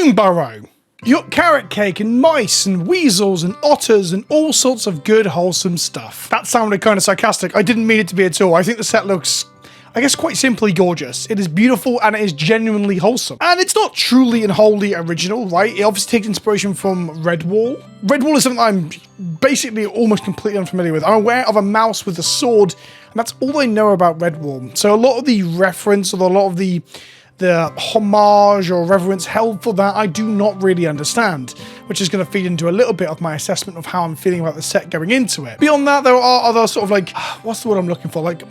Bloomburrow. You got carrot cake and mice and weasels and otters and all sorts of good wholesome stuff. That sounded kind of sarcastic. I didn't mean it to be at all. I think the set looks, I guess, quite simply gorgeous. It is beautiful and it is genuinely wholesome. And it's not truly and wholly original, right? It obviously takes inspiration from Redwall. Redwall is something I'm basically almost completely unfamiliar with. I'm aware of a mouse with a sword, and that's all I know about Redwall. So a lot of the reference or a lot of the homage or reverence held for that, I do not really understand, which is going to feed into a little bit of my assessment of how I'm feeling about the set going into it. Beyond that, there are other sort of like, what's the word I'm looking for? Like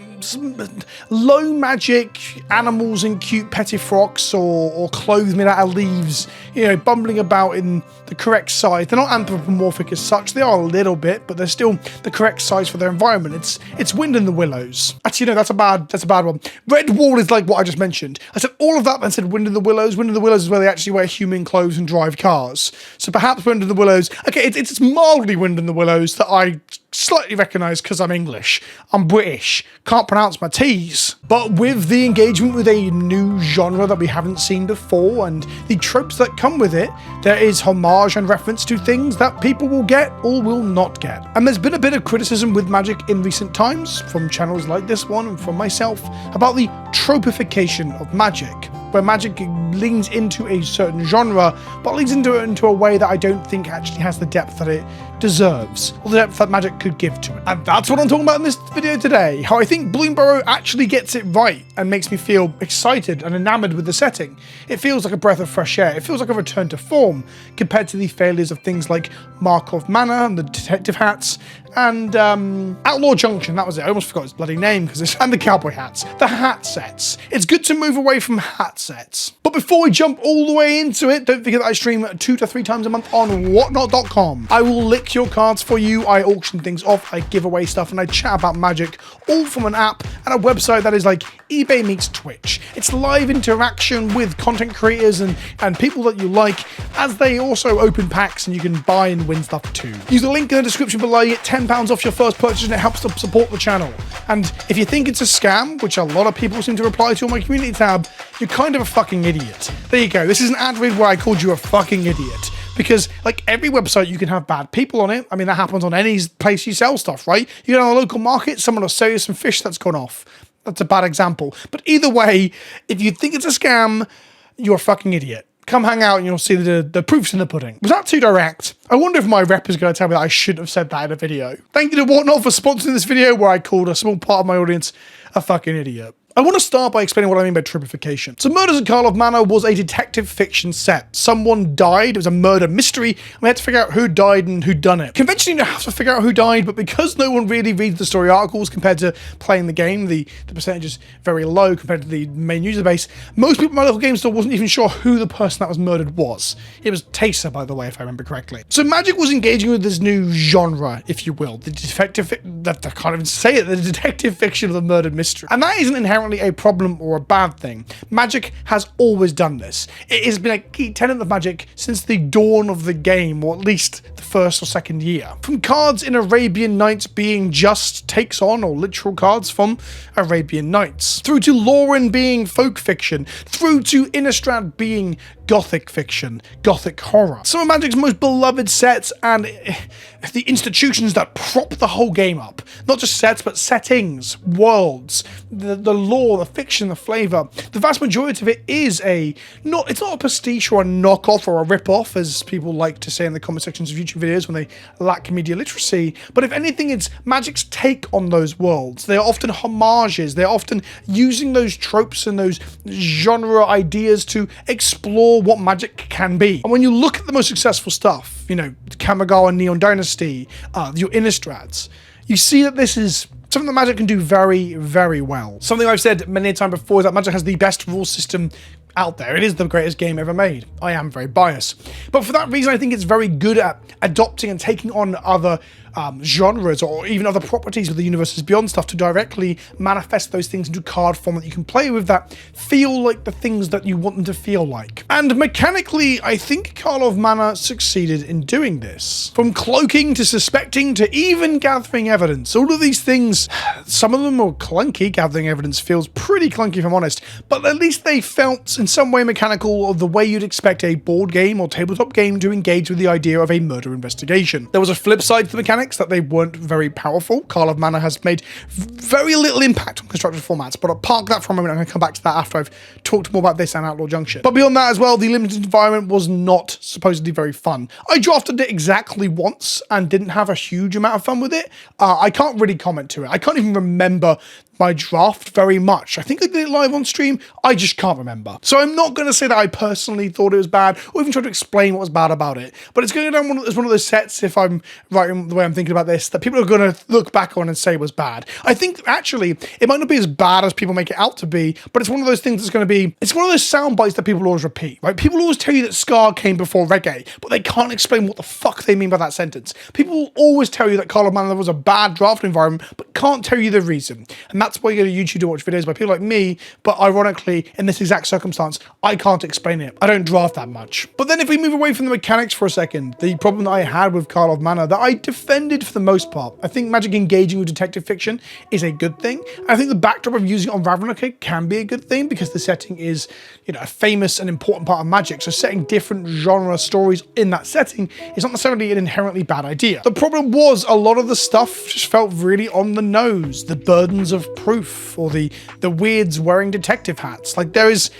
low magic animals in cute petty frocks or clothes made out of leaves, you know, bumbling about in the correct size. They're not anthropomorphic as such. They are a little bit, but they're still the correct size for their environment. It's Wind in the Willows. Actually, no, that's a bad one. Redwall is like what I just mentioned. I said all of that, then said Wind in the Willows. Wind in the Willows is where they actually wear human clothes and drive cars. So perhaps Wind in the Willows. Okay, it's mildly Wind in the Willows that I slightly recognise because I'm English. I'm British. Can't pronounce my T's. But with the engagement with a new genre that we haven't seen before and the tropes that come with it, there is homage and reference to things that people will get or will not get. And there's been a bit of criticism with Magic in recent times from channels like this one and from myself about the tropification of Magic, where Magic leans into a certain genre, but leans into it into a way that I don't think actually has the depth that it deserves, or the depth that Magic could give to it. And that's what I'm talking about in this video today, how I think Bloomburrow actually gets it right and makes me feel excited and enamored with the setting. It feels like a breath of fresh air. It feels like a return to form compared to the failures of things like Markov Manor and the detective hats and Outlaw Junction. That was it. I almost forgot its bloody name and the cowboy hats. The hat sets. It's good to move away from hat sets. But before we jump all the way into it, don't forget that I stream 2 to 3 times a month on whatnot.com. I will lick your cards for you. I auction things off. I give away stuff and I chat about Magic, all from an app and a website that is like eBay meets Twitch. It's live interaction with content creators and people that you like, as they also open packs and you can buy and win stuff too. Use the link in the description below. You get £10 off your first purchase and it helps to support the channel. And if you think it's a scam, which a lot of people seem to reply to on my community tab, you're kind of a fucking idiot. There you go. This is an ad read where I called you a fucking idiot. Because, like every website, you can have bad people on it. I mean, that happens on any place you sell stuff, right? You go to a local market, someone will sell you some fish that's gone off. That's a bad example. But either way, if you think it's a scam, you're a fucking idiot. Come hang out and you'll see the proofs in the pudding. Was that too direct? I wonder if my rep is going to tell me that I shouldn't have said that in a video. Thank you to Whatnot for sponsoring this video where I called a small part of my audience a fucking idiot. I want to start by explaining what I mean by tropification. So Murders at Karlov Manor was a detective fiction set. Someone died, it was a murder mystery, and we had to figure out who died and who done it. Conventionally, you have to figure out who died, but because no one really reads the story articles compared to playing the game, the percentage is very low compared to the main user base, most people in my local game store wasn't even sure who the person that was murdered was. It was Taser, by the way, if I remember correctly. So Magic was engaging with this new genre, if you will, the detective, I can't even say it, the detective fiction of the murder mystery. And that isn't inherently a problem or a bad thing. Magic has always done this. It has been a key tenet of Magic since the dawn of the game, or at least the first or second year. From cards in Arabian Nights being just takes on or literal cards from Arabian Nights, through to Lauren being folk fiction, through to Innistrad being gothic fiction, gothic horror. Some of Magic's most beloved sets and the institutions that prop the whole game up. Not just sets, but settings, worlds, the lore, the fiction, the flavor. The vast majority of it is it's not a pastiche or a knockoff or a rip-off, as people like to say in the comment sections of YouTube videos when they lack media literacy. But if anything, it's Magic's take on those worlds. They're often homages. They're often using those tropes and those genre ideas to explore what Magic can be. And when you look at the most successful stuff, you know, Kamigawa Neon Dynasty, your Innistrads, you see that this is something that Magic can do very, very well. Something I've said many a time before is that Magic has the best rule system out there. It is the greatest game ever made. I am very biased. But for that reason, I think it's very good at adopting and taking on other genres or even other properties of the Universes Beyond stuff to directly manifest those things into card form that you can play with that feel like the things that you want them to feel like. And mechanically, I think Call of Mana succeeded in doing this. From cloaking to suspecting to even gathering evidence, all of these things, some of them are clunky. Gathering evidence feels pretty clunky if I'm honest, but at least they felt in some way mechanical of the way you'd expect a board game or tabletop game to engage with the idea of a murder investigation. There was a flip side to the mechanics that they weren't very powerful. Call of Mana has made very little impact on constructed formats, but I'll park that for a moment. I'm going to come back to that after I've talked more about this and Outlaw Junction. But beyond that as well, the limited environment was not supposedly very fun. I drafted it exactly once and didn't have a huge amount of fun with it. I can't really comment to it. I can't even remember my draft very much. I think I did it live on stream. I just can't remember. So I'm not going to say that I personally thought it was bad or even try to explain what was bad about it. But it's going to go down as one of those sets, if I'm right in the way I'm thinking about this, that people are going to look back on and say was bad. I think actually it might not be as bad as people make it out to be, but it's one of those things that's going to be, it's one of those sound bites that people always repeat, right? People always tell you that ska came before reggae, but they can't explain what the fuck they mean by that sentence. People will always tell you that Call of Mana was a bad draft environment, but can't tell you the reason. And that's why you go to YouTube to watch videos by people like me, but ironically, in this exact circumstance, I can't explain it. I don't draft that much. But then if we move away from the mechanics for a second, the problem that I had with Call of Mana that I defended for the most part, I think Magic engaging with detective fiction is a good thing. I think the backdrop of using it on Ravnica can be a good thing because the setting is, you know, a famous and important part of Magic. So setting different genre stories in that setting is not necessarily an inherently bad idea. The problem was a lot of the stuff just felt really on the nose. The burdens of proof or the weirds wearing detective hats. Like there is,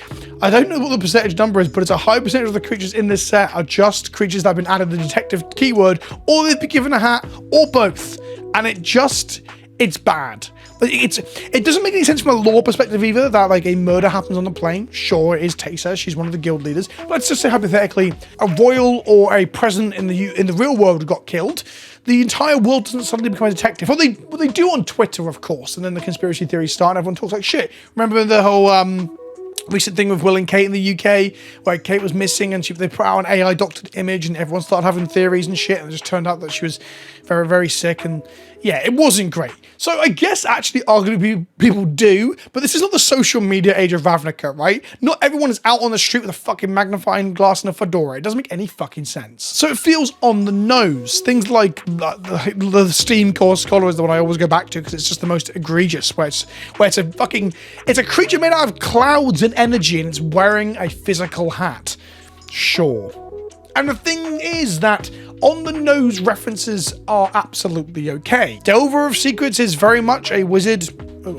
I don't know what the percentage number is, but it's a high percentage of the creatures in this set are just creatures that have been added the detective keyword, or they've been given a hat, or both. And it's bad. It doesn't make any sense from a lore perspective either, that like a murder happens on the plane. Sure, it is Taysa, she's one of the guild leaders. But let's just say hypothetically, a royal or a president in the real world got killed. The entire world doesn't suddenly become a detective. What they do on Twitter, of course, and then the conspiracy theories start and everyone talks like shit. Remember the whole recent thing with Will and Kate in the UK, where Kate was missing and they put out an AI doctored image and everyone started having theories and shit, and it just turned out that she was very, very sick, and yeah, it wasn't great. So I guess actually arguably people do, but this is not the social media age of Ravnica, right? Not everyone is out on the street with a fucking magnifying glass and a fedora. It doesn't make any fucking sense. So it feels on the nose. Things like the Steam Core Scholar is the one I always go back to because it's just the most egregious, where it's a creature made out of clouds and energy and it's wearing a physical hat. Sure. And the thing is that on-the-nose references are absolutely okay. Delver of Secrets is very much a wizard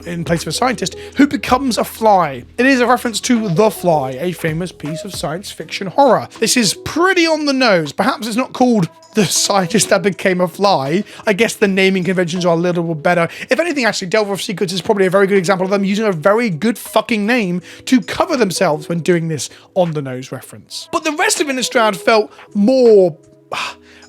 in place of a scientist who becomes a fly. It is a reference to The Fly, a famous piece of science fiction horror. This is pretty on the nose. Perhaps it's not called The Scientist That Became a Fly. I guess the naming conventions are a little bit better. If anything, actually, Delver of Secrets is probably a very good example of them using a very good fucking name to cover themselves when doing this on-the-nose reference. But the rest of Innistrad felt more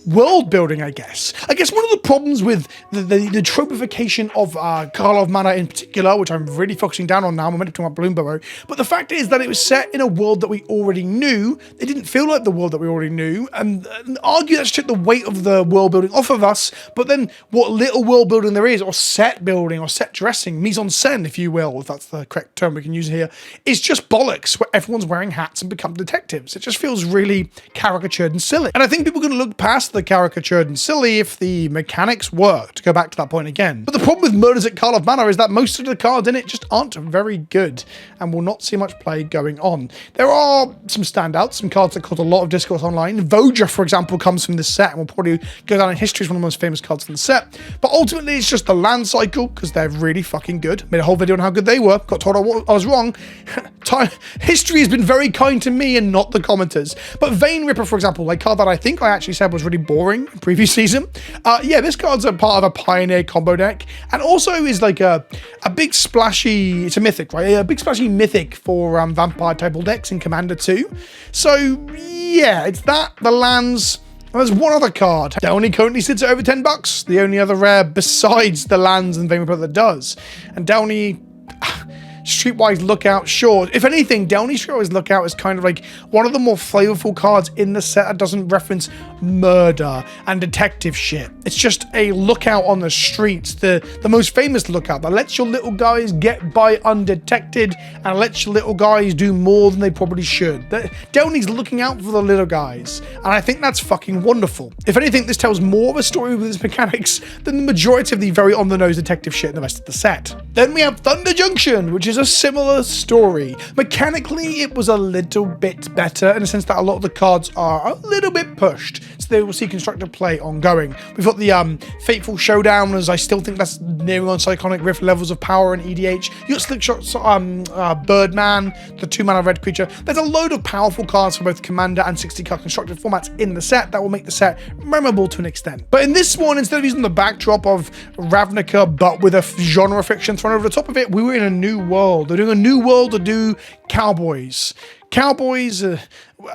world building, I guess. I guess one of the problems with the tropification of Call of Mana in particular, which I'm really focusing down on now, I'm meant to talk about Bloomburrow, but the fact is that it was set in a world that we already knew. It didn't feel like the world that we already knew, and argue that took the weight of the world building off of us, but then what little world building there is, or set building, or set dressing, mise en scène, if you will, if that's the correct term we can use here, is just bollocks, where everyone's wearing hats and become detectives. It just feels really caricatured and silly. And I think people are going to look past the caricatured and silly if the mechanics work, to go back to that point again. But the problem with Murders at Call of Mana is that most of the cards in it just aren't very good and will not see much play going on. There are some standouts, some cards that cause a lot of discourse online. Voja, for example, comes from this set and will probably go down in history as one of the most famous cards from the set. But ultimately, it's just the land cycle, because they're really fucking good. Made a whole video on how good they were. Got told I was wrong. History has been very kind to me and not the commenters. But Vein Ripper, for example, a card that I think I actually said was really boring in previous season. Yeah, this card's a part of a Pioneer combo deck, and also is like a big splashy, it's a mythic, right? A big splashy mythic for vampire type decks in Commander 2. So yeah, it's that, the lands. And there's one other card. Downey currently sits at over $10, the only other rare besides the lands and Vein Ripper that does. And Downey Streetwise Lookout, sure. If anything, Downey Streetwise Lookout is kind of like one of the more flavorful cards in the set that doesn't reference murder and detective shit. It's just a lookout on the streets, the most famous lookout that lets your little guys get by undetected and lets your little guys do more than they probably should. Downey's looking out for the little guys, and I think that's fucking wonderful. If anything, this tells more of a story with its mechanics than the majority of the very on-the-nose detective shit in the rest of the set. Then we have Thunder Junction, which is a similar story. Mechanically, it was a little bit better in the sense that a lot of the cards are a little bit pushed, so they will see constructive play ongoing. We've got the Fateful Showdown, as I still think that's nearing on Cyclonic Rift levels of power and EDH. You got Slickshot Birdman, the 2-mana red creature. There's a load of powerful cards for both Commander and 60-card constructed formats in the set that will make the set memorable to an extent. But in this one, instead of using the backdrop of Ravnica, but with a genre fiction thrown over the top of it, we were in a new world. They're doing a new world to do cowboys.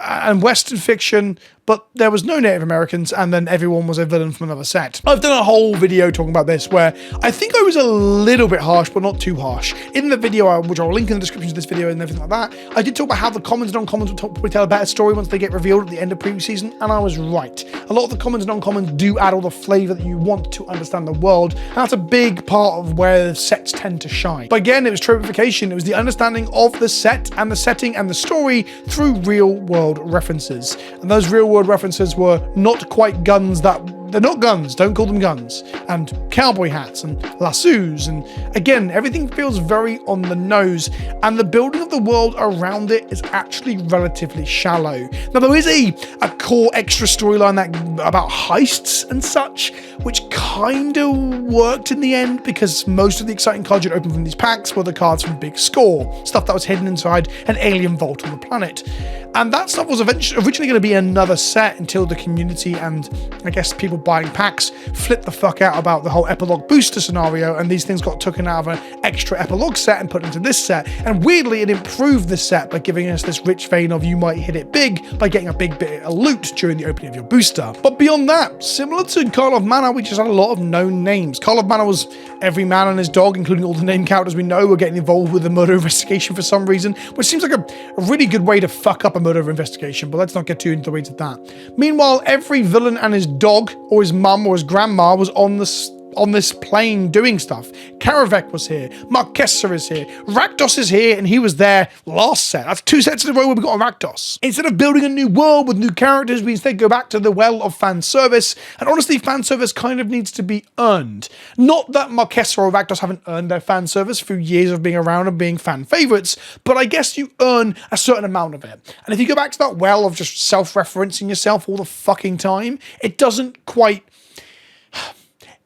And Western fiction, but there was no Native Americans, and then everyone was a villain from another set. I've done a whole video talking about this where I think I was a little bit harsh, but not too harsh. In the video, which I'll link in the description of this video and everything like that, I did talk about how the commons and uncommons will probably tell a better story once they get revealed at the end of previous season, and I was right. A lot of the commons and uncommons do add all the flavor that you want to understand the world, and that's a big part of where sets tend to shine. But again, it was tropification. It was the understanding of the set and the setting and the story through real-world references. And those real-world references were not quite guns that... They're not guns, don't call them guns. And cowboy hats and lassos. And again, everything feels very on the nose. And the building of the world around it is actually relatively shallow. Now, there is a core extra storyline that about heists and such, which kind of worked in the end because most of the exciting cards you'd open from these packs were the cards from Big Score, stuff that was hidden inside an alien vault on the planet. And that stuff was originally going to be another set until the community and, I guess, people buying packs flipped the fuck out about the whole epilogue booster scenario, and these things got taken out of an extra epilogue set and put into this set. And weirdly, it improved the set by giving us this rich vein of you might hit it big by getting a big bit of loot during the opening of your booster. But beyond that, similar to Call of Mana, we just had a lot of known names. Call of Mana was every man and his dog, including all the named characters we know, were getting involved with the murder investigation for some reason, which seems like a really good way to fuck up a murder investigation, but let's not get too into the weeds of that. Meanwhile, every villain and his dog, or his mum, or his grandma was on this plane doing stuff. Karavek was here, Marquesa is here, Rakdos is here, and he was there last set. That's 2 sets in a row where we got a Rakdos. Instead of building a new world with new characters, we instead go back to the well of fan service, and honestly, fan service kind of needs to be earned. Not that Marquesa or Rakdos haven't earned their fan service through years of being around and being fan favorites, but I guess you earn a certain amount of it. And if you go back to that well of just self-referencing yourself all the fucking time, it doesn't quite...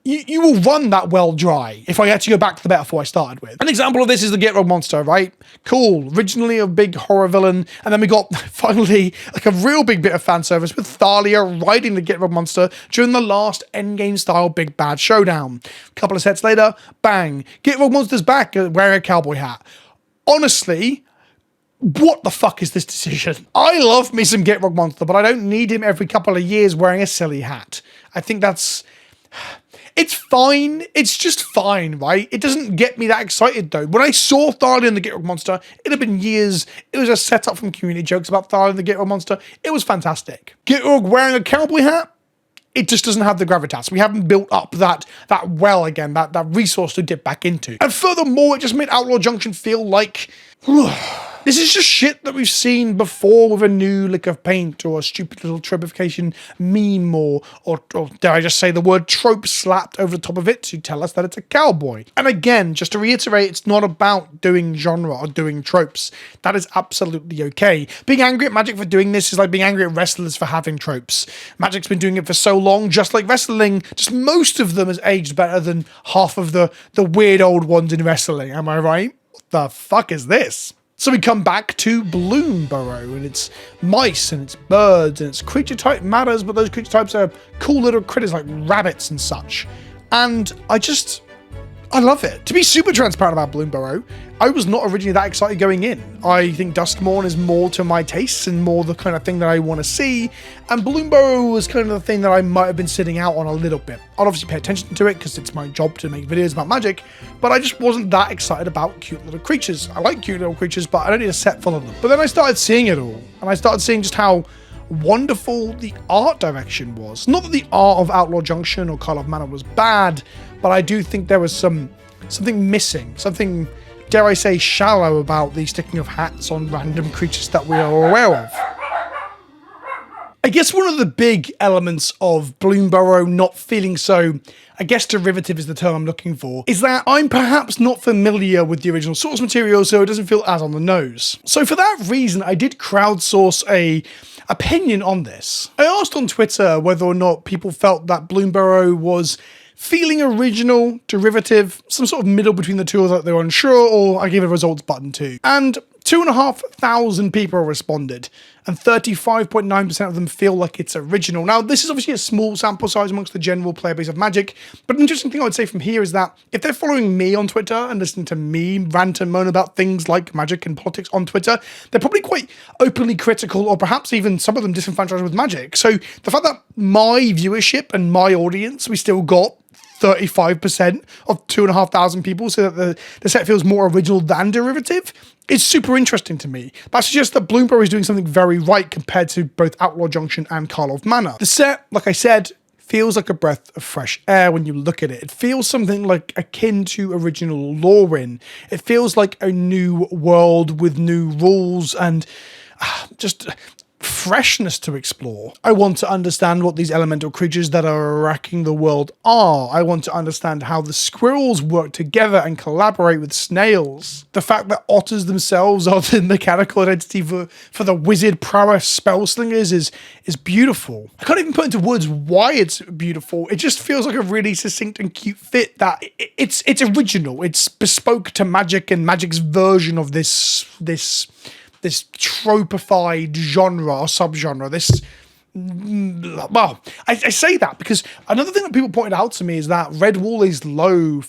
You will run that well dry if I actually go back to the metaphor I started with. An example of this is the Gitrog monster, right? Cool. Originally a big horror villain, and then we got finally like a real big bit of fan service with Thalia riding the Gitrog monster during the last endgame style big bad showdown. A couple of sets later, bang, Gitrog monster's back wearing a cowboy hat. Honestly, what the fuck is this decision? I love me some Gitrog monster, but I don't need him every couple of years wearing a silly hat. I think that's... It's fine. It's just fine, right? It doesn't get me that excited, though. When I saw Thalia and the Gitrog monster, it had been years. It was a setup from community jokes about Thalia and the Gitrog monster. It was fantastic. Gitrog wearing a cowboy hat, it just doesn't have the gravitas. We haven't built up that well again, that resource to dip back into. And furthermore, it just made Outlaw Junction feel like... This is just shit that we've seen before with a new lick of paint or a stupid little tropification meme or dare I just say the word trope slapped over the top of it to tell us that it's a cowboy. And again, just to reiterate, it's not about doing genre or doing tropes. That is absolutely okay. Being angry at Magic for doing this is like being angry at wrestlers for having tropes. Magic's been doing it for so long, just like wrestling, just most of them has aged better than half of the weird old ones in wrestling. Am I right? What the fuck is this? So we come back to Bloomburrow, and it's mice, and it's birds, and it's creature type matters, but those creature types are cool little critters like rabbits and such. And I I love it. To be super transparent about Bloomburrow, I was not originally that excited going in. I think Duskmorn is more to my tastes and more the kind of thing that I want to see, and Bloomburrow was kind of the thing that I might have been sitting out on a little bit. I'd obviously pay attention to it because it's my job to make videos about magic, but I just wasn't that excited about cute little creatures. I like cute little creatures, but I don't need a set full of them. But then I started seeing it all, and I started seeing just how wonderful the art direction was. Not that the art of Outlaw Junction or Call of Mana was bad, but I do think there was something missing, something, dare I say, shallow about the sticking of hats on random creatures that we are aware of. I guess one of the big elements of Bloomburrow not feeling so, I guess derivative is the term I'm looking for, is that I'm perhaps not familiar with the original source material, so it doesn't feel as on the nose. So for that reason, I did crowdsource a opinion on this. I asked on Twitter whether or not people felt that Bloomburrow was feeling original, derivative, some sort of middle between the two, or that they were unsure, or I gave a results button to. And 2,500 people responded, and 35.9% of them feel like it's original. Now, this is obviously a small sample size amongst the general player base of Magic, but an interesting thing I would say from here is that if they're following me on Twitter and listening to me rant and moan about things like Magic and politics on Twitter, they're probably quite openly critical, or perhaps even some of them disenfranchised with Magic. So the fact that my viewership and my audience, we still got 35% of 2,500 people, so that the set feels more original than derivative, is super interesting to me. That suggests that Bloomburrow is doing something very right compared to both Outlaw Junction and Call of Mana. The set, like I said, feels like a breath of fresh air when you look at it. It feels something like akin to original Lorwyn. It feels like a new world with new rules and just freshness to explore. I want to understand what these elemental creatures that are wrecking the world are. I want to understand how the squirrels work together and collaborate with snails. The fact that otters themselves are the mechanical identity for the wizard prowess spell slingers is beautiful. I can't even put into words why it's beautiful. It just feels like a really succinct and cute fit that it's original. It's bespoke to Magic and Magic's version of this tropified genre or subgenre, well, I say that because another thing that people pointed out to me is that Red Wall is low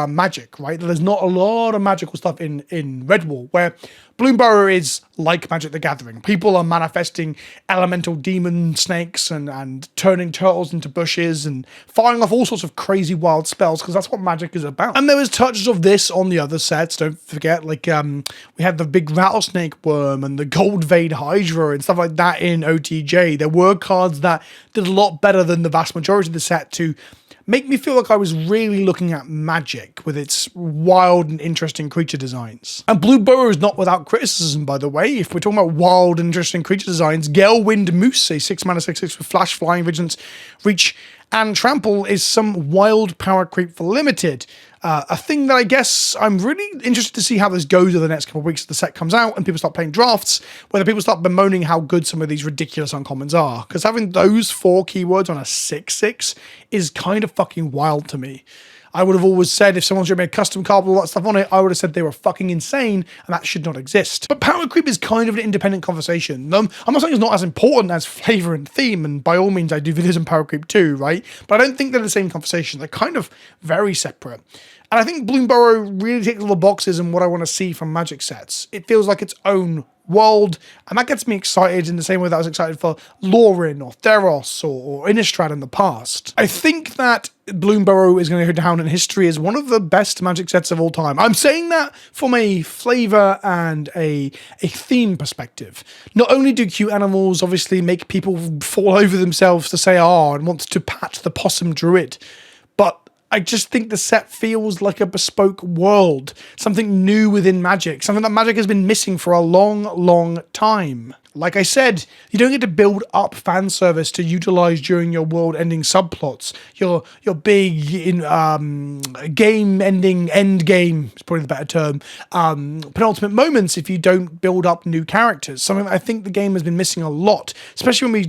magic, right? There's not a lot of magical stuff in Red Wall, where Bloomburrow is like Magic the Gathering. People are manifesting elemental demon snakes and turning turtles into bushes and firing off all sorts of crazy wild spells, because that's what Magic is about. And there was touches of this on the other sets, don't forget, like we had the big rattlesnake worm and the gold vein hydra and stuff like that in OTJ. There were cards that did a lot better than the vast majority of the set to make me feel like I was really looking at Magic with its wild and interesting creature designs. And Bloomburrow is not without criticism, by the way. If we're talking about wild and interesting creature designs, Galewind Moose, a 6-mana 6/6 with flash, flying, vigilance, reach, and trample is some wild power creep for limited. A thing that I guess I'm really interested to see how this goes over the next couple of weeks as the set comes out and people start playing drafts, whether people start bemoaning how good some of these ridiculous uncommons are. Because having those 4 keywords on a 6/6 is kind of fucking wild to me. I would have always said if someone's made a custom card with all that stuff on it, I would have said they were fucking insane and that should not exist. But power creep is kind of an independent conversation. I'm not saying it's not as important as flavor and theme, and by all means I do videos on power creep too, right? But I don't think they're the same conversation. They're kind of very separate. And I think Bloomburrow really ticks all the boxes in what I want to see from Magic sets. It feels like its own world, and that gets me excited in the same way that I was excited for Lorwyn or Theros or Innistrad in the past. I think that Bloomburrow is going to go down in history as one of the best Magic sets of all time. I'm saying that from a flavor and a theme perspective. Not only do cute animals obviously make people fall over themselves to say "ah" and want to pat the possum druid, but I just think the set feels like a bespoke world, something new within Magic, something that Magic has been missing for a long, long time. Like I said, you don't get to build up fan service to utilize during your world-ending subplots. Your big game-ending end game is probably the better term. Penultimate moments if you don't build up new characters. Something that I think the game has been missing a lot, especially when we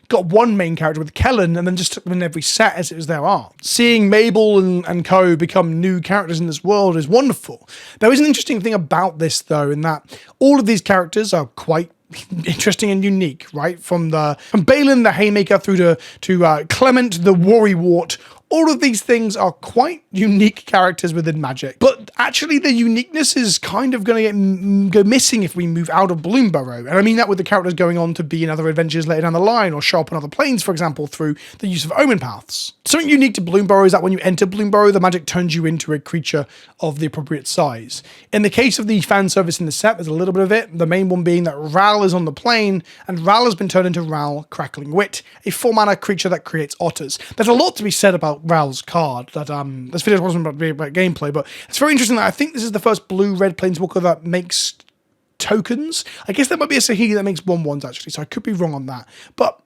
got one main character with Kellen and then just took them in every set as it was their art. Seeing Mabel and co become new characters in this world is wonderful. There is an interesting thing about this though, in that all of these characters are quite interesting and unique, right? From Balin the Haymaker through to Clement the Worrywart, All of these things are quite unique characters within Magic, but actually the uniqueness is kind of going to go missing if we move out of Bloomburrow. And I mean that with the characters going on to be in other adventures later down the line, or show up on other planes, for example, through the use of Omen Paths. Something unique to Bloomburrow is that when you enter Bloomburrow, the magic turns you into a creature of the appropriate size. In the case of the fan service in the set, there's a little bit of it, the main one being that Ral is on the plane, and Ral has been turned into Ral Crackling Wit, a 4-mana creature that creates otters. There's a lot to be said about Ral's card, that this video wasn't about gameplay, but it's very interesting that I think this is the first blue-red planeswalker that makes tokens. I guess there might be a Saheeli that makes 1/1s actually, so I could be wrong on that. But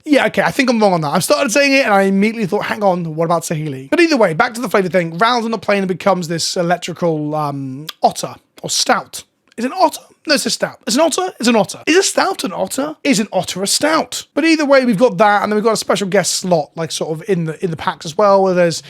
yeah, okay, I think I'm wrong on that. I started saying it and I immediately thought, hang on, what about Saheeli? But either way, back to the flavor thing. Ral's on the plane and becomes this electrical otter, or stout. Is it an otter? No, it's a stout. Is an otter? It's an otter. Is a stout an otter? Is an otter a stout? But either way, we've got that, and then we've got a special guest slot, like sort of in the packs as well, where there's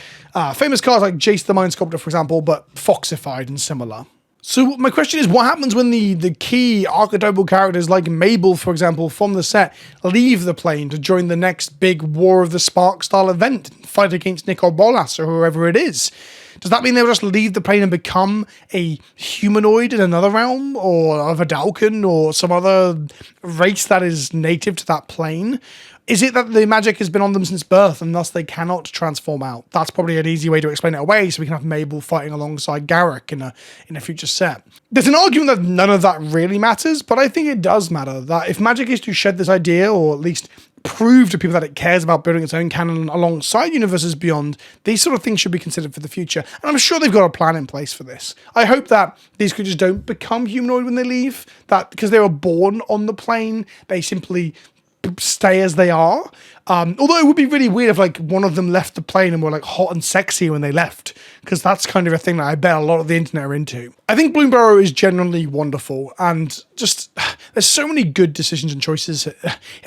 famous cards like Jace the Mind Sculptor, for example, but foxified and similar. So my question is, what happens when the key archetypal characters like Mabel, for example, from the set, leave the plane to join the next big War of the Spark style event, fight against Nicol Bolas or whoever it is? Does that mean they'll just leave the plane and become a humanoid in another realm, or a Vidalcan, or some other race that is native to that plane? Is it that the magic has been on them since birth and thus they cannot transform out? That's probably an easy way to explain it away, so we can have Mabel fighting alongside Garruk in a future set. There's an argument that none of that really matters, but I think it does matter, that if Magic is to shed this idea, or at least prove to people that it cares about building its own canon alongside universes beyond, these sort of things should be considered for the future. And I'm sure they've got a plan in place for this. I hope that these creatures don't become humanoid when they leave, that because they were born on the plane, they simply stay as they are. Although it would be really weird if like one of them left the plane and were like hot and sexy when they left, because that's kind of a thing that I bet a lot of the internet are into. I think Bloomburrow is generally wonderful, and just there's so many good decisions and choices.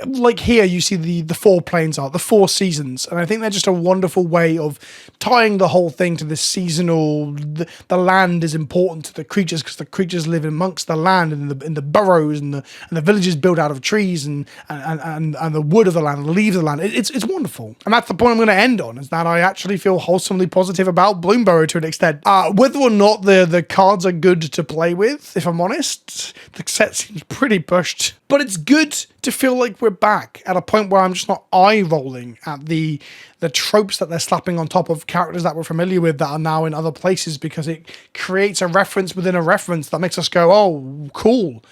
Like here you see the 4 planes are, the 4 seasons, and I think they're just a wonderful way of tying the whole thing to this seasonal, the land is important to the creatures because the creatures live amongst the land and in the burrows, and the villages built out of trees and the wood of the land, the leaves of the land. It's wonderful. And that's the point I'm going to end on, is that I actually feel wholesomely positive about Bloomburrow to an extent. Whether or not the cards are good to play with, if I'm honest, the set seems pretty pushed. But it's good to feel like we're back at a point where I'm just not eye-rolling at the tropes that they're slapping on top of characters that we're familiar with that are now in other places, because it creates a reference within a reference that makes us go, oh, cool,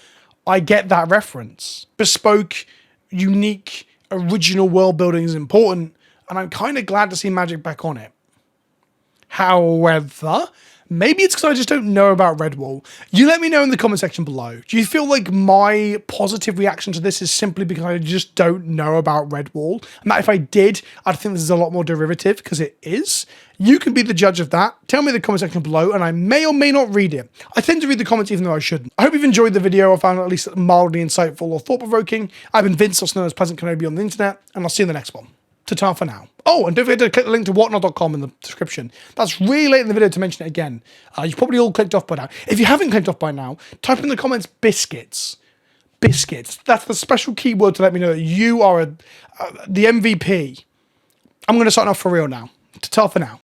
I get that reference. Bespoke, unique, original world building is important, and I'm kind of glad to see Magic back on it. However, maybe it's because I just don't know about Redwall. You let me know in the comment section below. Do you feel like my positive reaction to this is simply because I just don't know about Redwall? And that if I did, I'd think this is a lot more derivative, because it is. You can be the judge of that. Tell me in the comment section below, and I may or may not read it. I tend to read the comments even though I shouldn't. I hope you've enjoyed the video, or found it at least mildly insightful or thought-provoking. I've been Vince, also known as PleasantKenobi on the internet, and I'll see you in the next one. Ta-ta for now. Oh, and don't forget to click the link to whatnot.com in the description. That's really late in the video to mention it again. You've probably all clicked off by now. If you haven't clicked off by now, type in the comments biscuits. Biscuits. That's the special keyword to let me know that you are the MVP. I'm going to sign off for real now. Ta-ta for now.